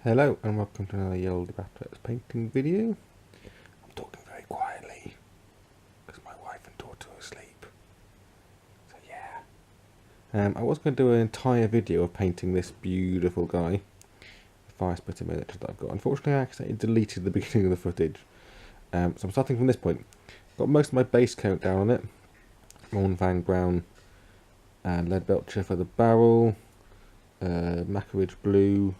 Hello and welcome to another Olde painting video. I'm talking very quietly because my wife and daughter are asleep. So yeah. I was going to do an entire video of painting this beautiful guy, the Firespitter miniature that I've got. Unfortunately I accidentally deleted the beginning of the footage. So I'm starting from this point. Got most of my base coat down on it. Moonstone brown and lead belcher for the barrel. Macaridge blue.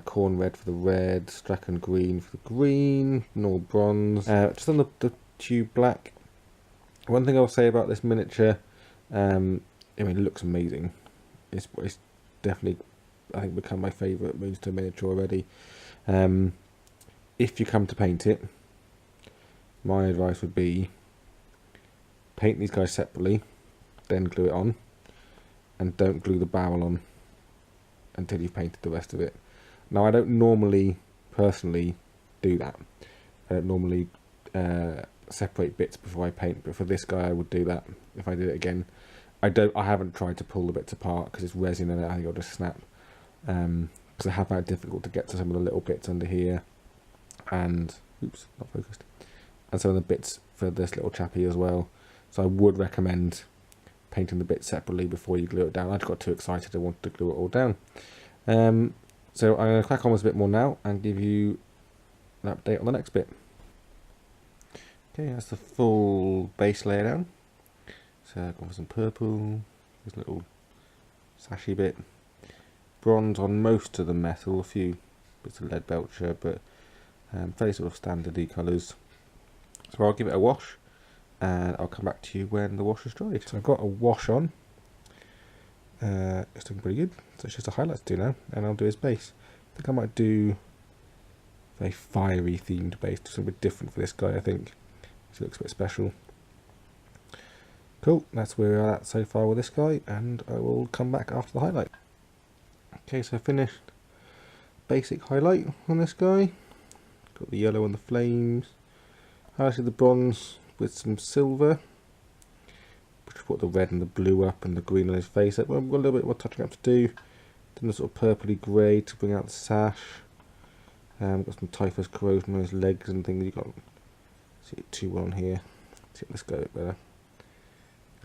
Corn red for the red, Strachan green for the green, normal bronze. Just on the tube black. One thing I'll say about this miniature, I mean, it looks amazing. It's definitely, I think, become my favourite Moonstone miniature already. If you come to paint it, my advice would be paint these guys separately, then glue it on, and don't glue the barrel on until you've painted the rest of it. Now, I don't normally, personally, do that. I don't normally separate bits before I paint, but for this guy I would do that if I did it again. I haven't tried to pull the bits apart because it's resin and I think it'll just snap. Because I have found it difficult to get to some of the little bits under here. And, oops, not focused. And some of the bits for this little chappy as well. So I would recommend painting the bits separately before you glue it down. I just got too excited, I wanted to glue it all down. So I'm going to crack on with a bit more now and give you an update on the next bit. Okay, that's the full base layer down. So I've gone for some purple, this little sashy bit. Bronze on most of the metal, a few bits of lead belcher, but fairly sort of standardy colours. So I'll give it a wash and I'll come back to you when the wash is dried. So I've got a wash on. It's looking pretty good, so it's just a highlight to do now, and I'll do his base. I think I might do a very fiery themed base, do something different for this guy, I think. He looks a bit special. Cool, that's where we're at so far with this guy, and I will come back after the highlight. Okay, so finished basic highlight on this guy. Got the yellow and the flames. Highlighted the bronze with some silver. Put the red and the blue up and the green on his face. We've got a little bit more touching up to do. Then the sort of purpley grey to bring out the sash. Got some typhus corrosion on his legs and things. You got see it too well on here. See, let's go a bit better.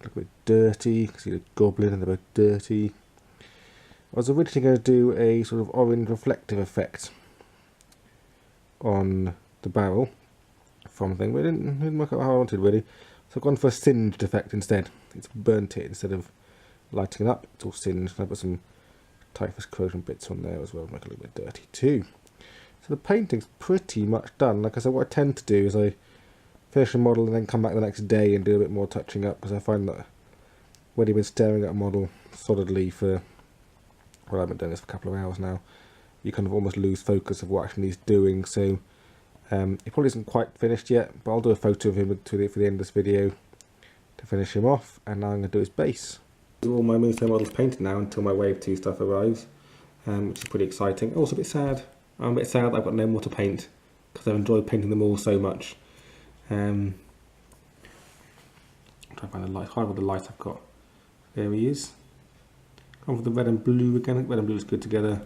Look a bit dirty. You can see the goblin and they're both dirty. I was originally going to do a sort of orange reflective effect on the barrel from thing, but it didn't work out how I wanted really. So I've gone for a singed effect instead. It's burnt it instead of lighting it up. It's all singed. And I've got some typhus corrosion bits on there as well, make it a little bit dirty too. So the painting's pretty much done. Like I said, what I tend to do is I finish a model and then come back the next day and do a bit more touching up, because I find that when you've been staring at a model solidly for, well, I've been doing this for a couple of hours now, you kind of almost lose focus of what actually he's doing. So he probably isn't quite finished yet, but I'll do a photo of him for the end of this video to finish him off, and now I'm going to do his base. All my Moonstone models painted now until my Wave 2 stuff arrives, which is pretty exciting. Also a bit sad. I'm a bit sad I've got no more to paint, because I've enjoyed painting them all so much. I'm trying to find the light, hard with the light I've got. There he is. Gone for the red and blue again. Red and blue is good together.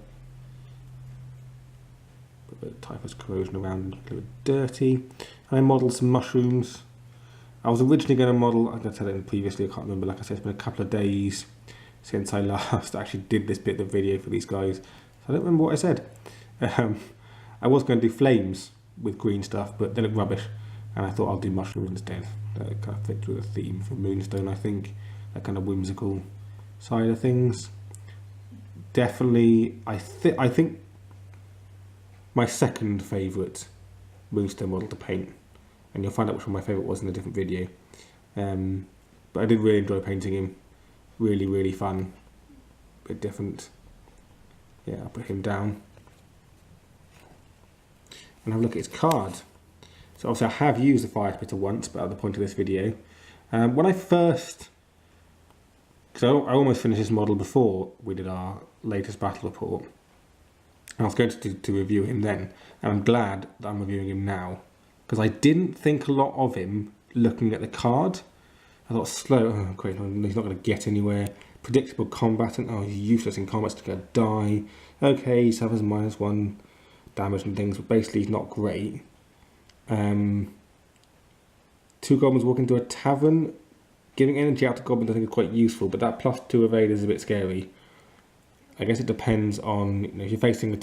A bit of typhus corrosion around, a little bit dirty. I modelled some mushrooms. I was originally going to model, I said it previously, I can't remember, like I said, it's been a couple of days since I last actually did this bit of the video for these guys. So I don't remember what I said. I was going to do flames with green stuff, but they look rubbish. And I thought I'll do mushrooms instead. That kind of fits with the theme for Moonstone, I think. That kind of whimsical side of things. Definitely, I think my second favourite Moonstone model to paint, and you'll find out which one my favourite was in a different video. But I did really enjoy painting him. Really, really fun. A bit different. Yeah, I'll put him down. And have a look at his card. So obviously I have used the Firespitter once, but at the point of this video. When I first, because I almost finished this model before we did our latest battle report. And I was going to review him then, and I'm glad that I'm reviewing him now, because I didn't think a lot of him looking at the card. I thought, slow, oh great, he's not going to get anywhere. Predictable combatant. Oh, he's useless in combat, to go die. Okay, he suffers -1 damage and things, but basically he's not great. 2 goblins walk into a tavern. Giving energy out to goblins I think is quite useful, but that +2 evade is a bit scary. I guess it depends on, if you're facing a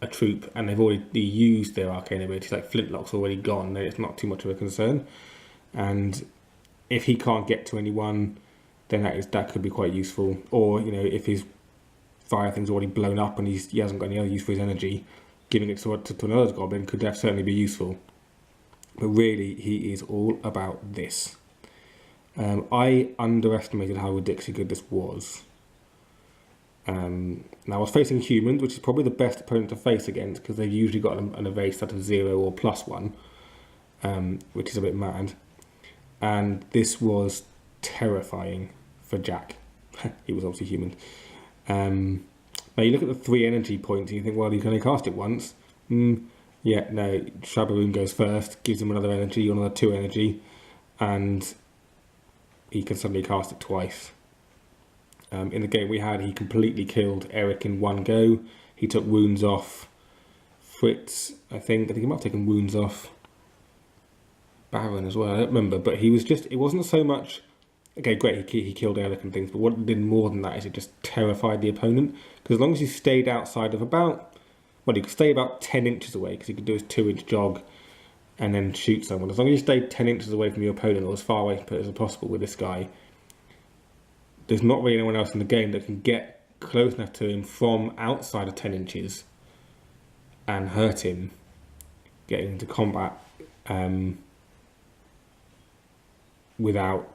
troop, and they've already used their arcane abilities, like Flintlock's already gone, then it's not too much of a concern. And if he can't get to anyone, then that could be quite useful. Or, if his fire thing's already blown up and he hasn't got any other use for his energy, giving it to another goblin could certainly be useful. But really, he is all about this. I underestimated how ridiculously good this was. Now I was facing humans, which is probably the best opponent to face against, because they've usually got an evade stat of 0 or +1, which is a bit mad. And this was terrifying for Jack. He was obviously human. Now you look at the 3 energy points and you think, well, you can only cast it once. Yeah, no, Shabaroon goes first, gives him another energy, another 2 energy, and he can suddenly cast it twice. In the game we had, he completely killed Eric in one go. He took wounds off Fritz, I think he might have taken wounds off Baron as well, I don't remember, but he was it wasn't so much, okay, great, he killed Eric and things, but what it did more than that is it just terrified the opponent, because as long as you stayed outside of you could stay about 10 inches away, because he could do his 2-inch jog and then shoot someone. As long as you stayed 10 inches away from your opponent, or as far away as possible with this guy, there's not really anyone else in the game that can get close enough to him from outside of 10 inches and hurt him, getting into combat without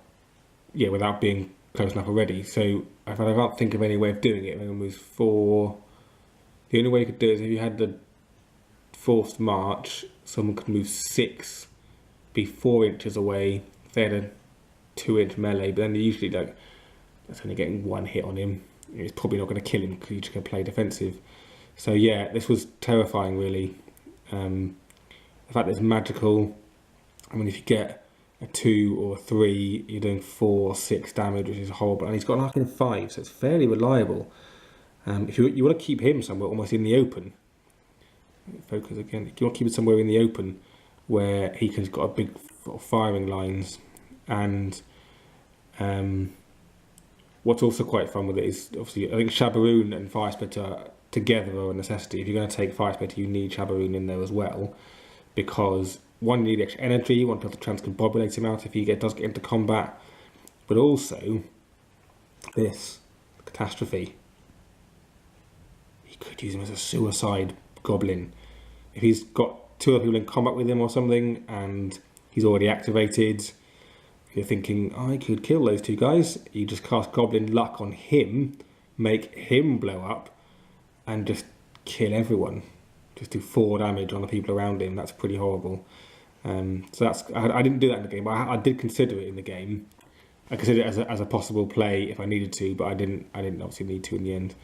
being close enough already. So I can't think of any way of doing it. The only way you could do it is if you had the forced march, someone could move 6, be 4 inches away, if they had a 2-inch melee, but then they're usually that's only getting 1 hit on him. It's probably not going to kill him because you're just going to play defensive. So yeah, this was terrifying, really. The fact that it's magical, if you get a 2 or 3, you're doing 4 or 6 damage, which is horrible. And he's got an arc in 5, so it's fairly reliable. If you want to keep him somewhere almost in the open, focus again. If you want to keep it somewhere in the open where he's got a big firing lines, and what's also quite fun with it is, obviously, I think Shabaroon and Firespitter together are a necessity. If you're going to take Firespitter, you need Shabaroon in there as well, because one, you need extra energy, you want to be able to transcombobulate him out if he does get into combat, but also this catastrophe. You could use him as a suicide goblin. If he's got 2 other people in combat with him or something, and he's already activated, you're thinking, I could kill those 2 guys. You just cast Goblin Luck on him, make him blow up, and just kill everyone. Just do 4 damage on the people around him. That's pretty horrible. So I didn't do that in the game, but I did consider it in the game. I considered it as a possible play if I needed to, but I didn't obviously need to in the end.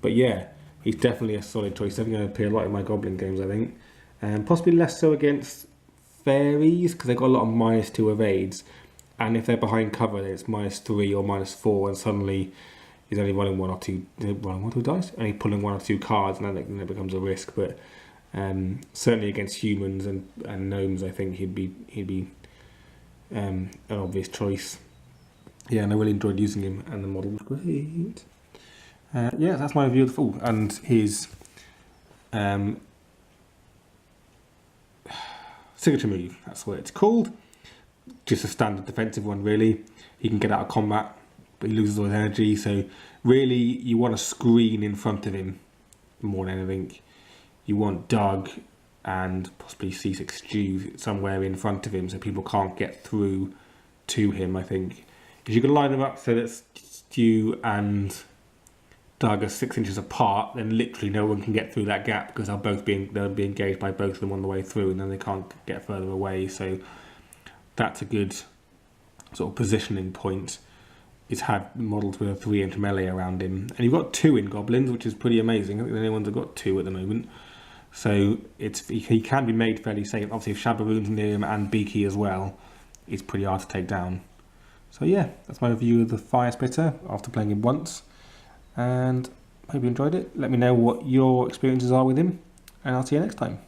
But yeah, he's definitely a solid choice. Definitely going to appear a lot in my Goblin games, I think. Possibly less so against fairies, because they've got a lot of -2 evades, and if they're behind cover, then it's -3 or -4, and suddenly he's only rolling 1 or 2 dice, and he's pulling 1 or 2 cards, and then it becomes a risk. But certainly against humans and gnomes, I think he'd be an obvious choice. Yeah, and I really enjoyed using him, and the model was great. Yeah, that's my review of the Fool, and his signature move, that's what it's called. Just a standard defensive one, really. He can get out of combat, but he loses all his energy, so really you want a screen in front of him more than anything. You want Doug and possibly C6 Stew somewhere in front of him so people can't get through to him, I think. If you can line them up so that Stew and Doug are 6 inches apart, then literally no one can get through that gap, because they'll be engaged by both of them on the way through, and then they can't get further away. So that's a good sort of positioning point. Is have models with a 3-inch melee around him, and you've got 2 in goblins, which is pretty amazing. I think the only ones have got 2 at the moment. So he can be made fairly safe. Obviously, if Shabaroon's near him and Beaky as well, it's pretty hard to take down. So yeah, that's my review of the Firespitter after playing him once, and hope you enjoyed it. Let me know what your experiences are with him, and I'll see you next time.